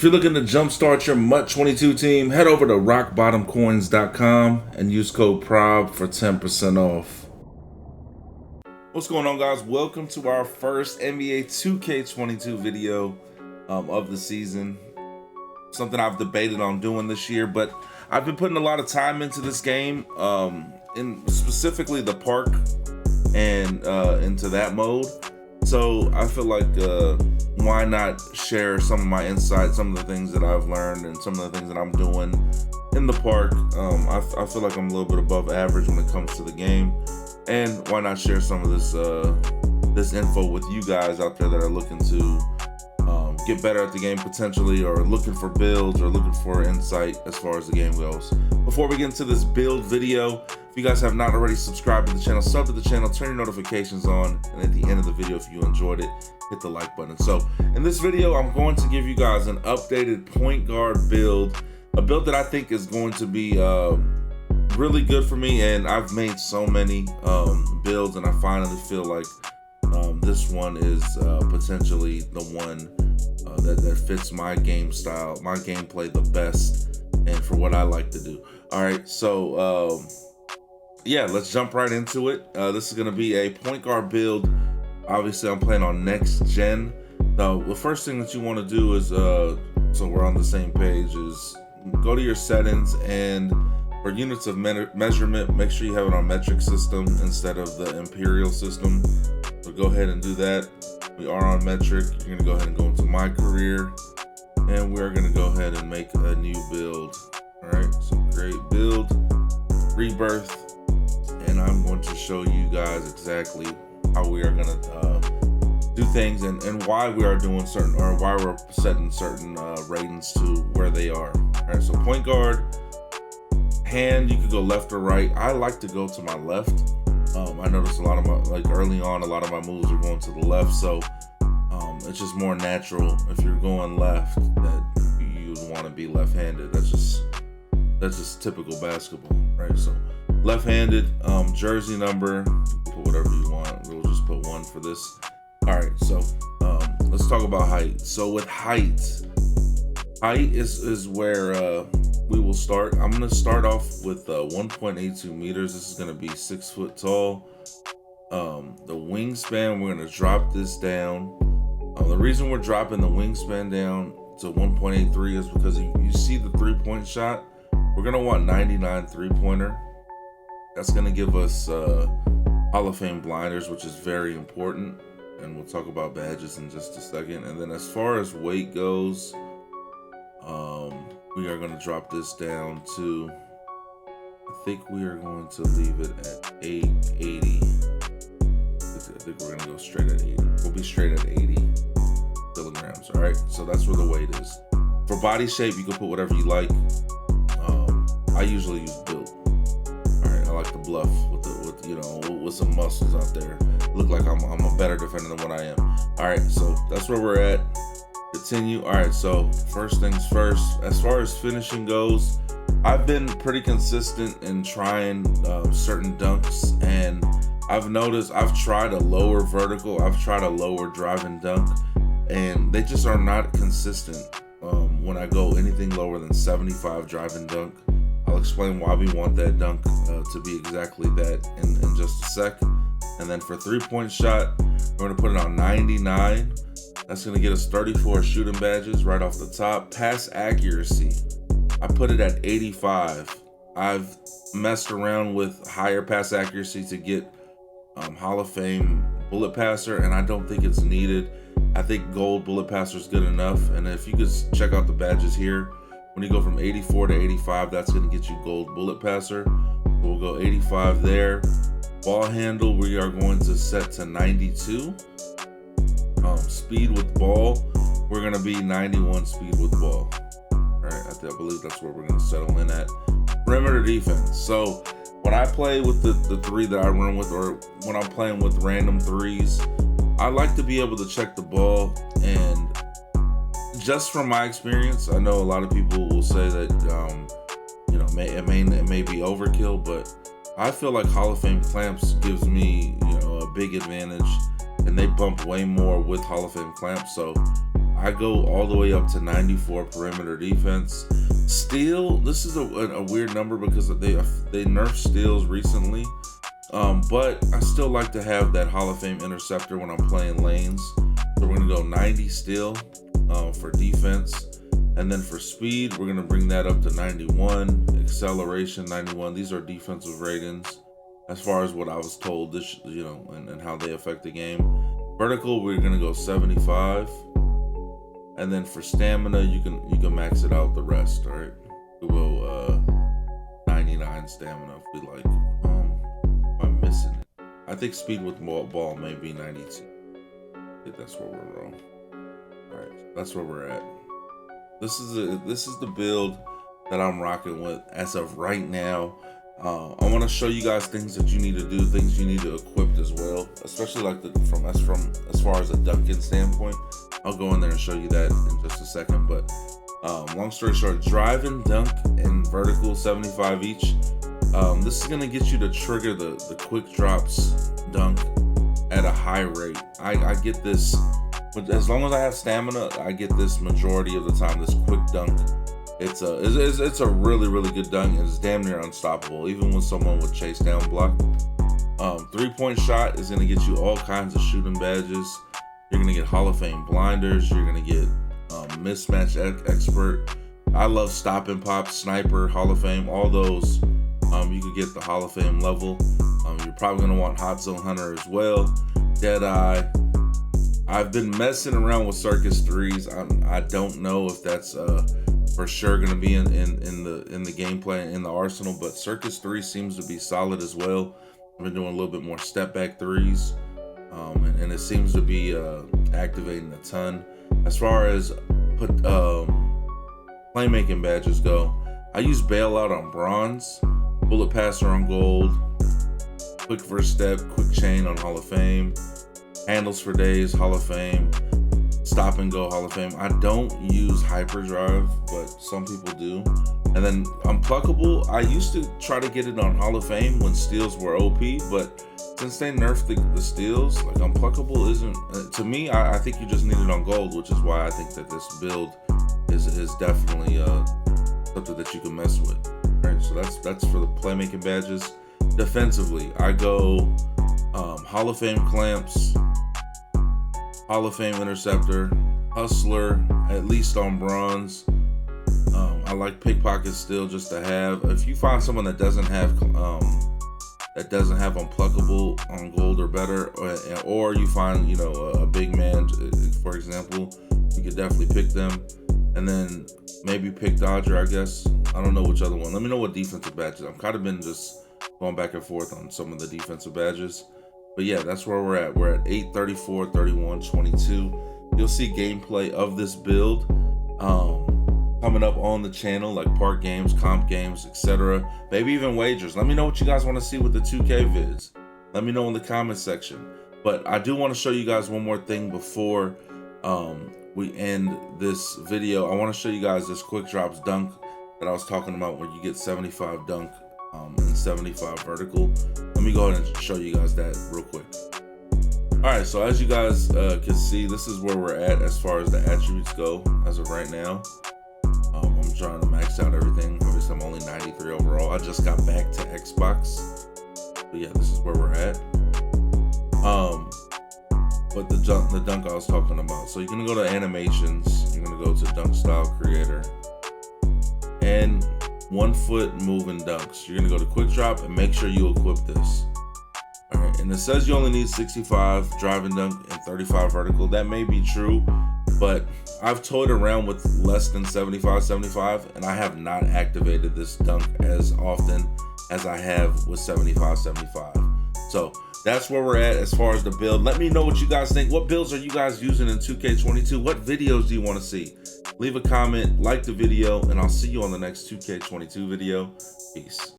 you're looking to jumpstart your MUT 22 team, head over to rockbottomcoins.com and use code PROB for 10% off. What's going on, guys? Welcome to our first NBA 2K22 video of the season. Something I've debated on doing this year, but I've been putting a lot of time into this game, in specifically the park and into that mode. So I feel like why not share some of my insights, some of the things that I've learned, and some of the things that I'm doing in the park. I feel like I'm a little bit above average when it comes to the game, and why not share some of this info with you guys out there that are looking to get better at the game potentially, or looking for builds, or looking for insight as far as the game goes. Before we get into this build video, if you guys have not already subscribed to the channel, sub to the channel, turn your notifications on, and at the end of the video, if you enjoyed it, hit the like button. So in this video, I'm going to give you guys an updated point guard build, a build that I think is going to be really good for me. And I've made so many builds, and I finally feel like this one is potentially the one that fits my game style, my gameplay the best, and for what I like to do. All right, so yeah, let's jump right into it. This is going to be a point guard build. Obviously, I'm playing on next gen. Now, the first thing that you want to do is, so we're on the same page, is go to your settings, and for units of measurement, make sure you have it on metric system instead of the imperial system. So go ahead and do that. We are on metric. You're gonna go ahead and go into my career, and we're gonna go ahead and make a new build. All right, so create build, rebirth, and I'm going to show you guys exactly how we are gonna do things, and why we are doing certain, or why we're setting certain ratings to where they are. All right, so point guard, hand, you could go left or right. I like to go to my left. I noticed a lot of my, like early on, a lot of my moves are going to the left, so it's just more natural if you're going left that you would want to be left-handed. That's just typical basketball, right? So left-handed, jersey number, put whatever you want. We'll just put 1 for this. All right, so let's talk about height. So with height is where we will start. I'm gonna start off with 1.82 meters. This is gonna be 6 foot tall. The wingspan, we're gonna drop this down. The reason we're dropping the wingspan down to 1.83 is because you see the 3-point shot. We're gonna want 99 3-pointer. That's gonna give us Hall of Fame blinders, which is very important, and we'll talk about badges in just a second. And then as far as weight goes, we are going to drop this down to, I think we are going to leave it at 880. I think we're going to go straight at 80. We'll be straight at 80 kilograms. All right, so that's where the weight is. For body shape, you can put whatever you like. I usually use built. All right, I like the bluff with some muscles out there. Look like I'm a better defender than what I am. All right, so that's where we're at. Continue. All right, so first things first, as far as finishing goes, I've been pretty consistent in trying certain dunks, and I've noticed I've tried a lower vertical, I've tried a lower drive and dunk, and they just are not consistent. When I go anything lower than 75 drive and dunk, I'll explain why we want that dunk to be exactly that in just a sec. And then for 3-point shot, we're gonna put it on 99. That's gonna get us 34 shooting badges right off the top. Pass accuracy, I put it at 85. I've messed around with higher pass accuracy to get Hall of Fame bullet passer, and I don't think it's needed. I think gold bullet passer is good enough. And if you could check out the badges here, when you go from 84 to 85, that's gonna get you gold bullet passer. So we'll go 85 there. Ball handle, we are going to set to 92. Speed with ball, we're gonna be 91 speed with ball. All right, I believe that's where we're gonna settle in at. Perimeter defense. So when I play with the 3 that I run with, or when I'm playing with random 3s, I like to be able to check the ball. And just from my experience, I know a lot of people will say that it may be overkill, but I feel like Hall of Fame clamps gives me a big advantage, and they bump way more with Hall of Fame clamps. So I go all the way up to 94 perimeter defense. Steal, this is a weird number because they nerfed steals recently. But I still like to have that Hall of Fame interceptor when I'm playing lanes. So we're gonna go 90 steal for defense. And then for speed, we're gonna bring that up to 91. Acceleration, 91. These are defensive ratings as far as what I was told, this, you know, and how they affect the game. Vertical, we're gonna go 75. And then for stamina, you can max it out the rest, all right? We will 99 stamina if we like. I'm missing it. I think speed with ball may be 92. I think that's where we're wrong. All right, that's where we're at. This is the build that I'm rocking with as of right now. I want to show you guys things that you need to do, things you need to equip as well, especially like as far as a dunking standpoint. I'll go in there and show you that in just a second. But long story short, drive and dunk and vertical 75 each. This is gonna get you to trigger the quick drops dunk at a high rate. I get this, but as long as I have stamina, I get this majority of the time. This quick dunk, it's a really good dunk, and it's damn near unstoppable, even with someone with chase down block. 3-point shot is gonna get you all kinds of shooting badges. You're gonna get Hall of Fame blinders. You're gonna get mismatch expert. I love stop and pop, sniper, Hall of Fame, all those. You could get the Hall of Fame level. You're probably gonna want Hot Zone Hunter as well. Deadeye. I've been messing around with Circus 3s. I don't know if that's for sure gonna be in the gameplay in the arsenal, but Circus 3 seems to be solid as well. I've been doing a little bit more step back 3s, and it seems to be activating a ton. As far as playmaking badges go, I use bailout on bronze, bullet passer on gold, quick first step, quick chain on Hall of Fame, handles for days, Hall of Fame, stop and go, Hall of Fame. I don't use hyperdrive, but some people do. And then Unpluckable, I used to try to get it on Hall of Fame when steals were OP, but since they nerfed the steals, like Unpluckable isn't, to me, I think you just need it on gold, which is why I think that this build is definitely something that you can mess with. All right, so that's for the playmaking badges. Defensively, I go Hall of Fame clamps, Hall of Fame interceptor, hustler, at least on bronze. I like pickpocket still just to have. If you find someone that doesn't have Unpluckable on gold or better, or you find, you know, a big man, for example, you could definitely pick them. And then maybe pick Dodger, I guess. I don't know which other one. Let me know what defensive badges. I've kind of been just going back and forth on some of the defensive badges. But yeah, that's where we're at. We're at 8, 34, 31, 22. You'll see gameplay of this build coming up on the channel, like park games, comp games, etc. Maybe even wagers. Let me know what you guys want to see with the 2K vids. Let me know in the comment section. But I do want to show you guys one more thing before we end this video. I want to show you guys this quick drops dunk that I was talking about, where you get 75 dunk and 75 vertical. Let me go ahead and show you guys that real quick. All right, so as you guys can see, this is where we're at as far as the attributes go as of right now. I'm trying to max out everything. Obviously, I'm only 93 overall. I just got back to Xbox. But yeah, this is where we're at. But the dunk I was talking about. So you're gonna go to animations. You're gonna go to dunk style creator, and 1 foot moving dunks. You're gonna go to quick drop and make sure you equip this. All right, and it says you only need 65 drive and dunk and 35 vertical. That may be true, but I've toyed around with less than 75, and I have not activated this dunk as often as I have with 75. So that's where we're at as far as the build. Let me know what you guys think. What builds are you guys using in 2K22? What videos do you want to see? Leave a comment, like the video, and I'll see you on the next 2K22 video. Peace.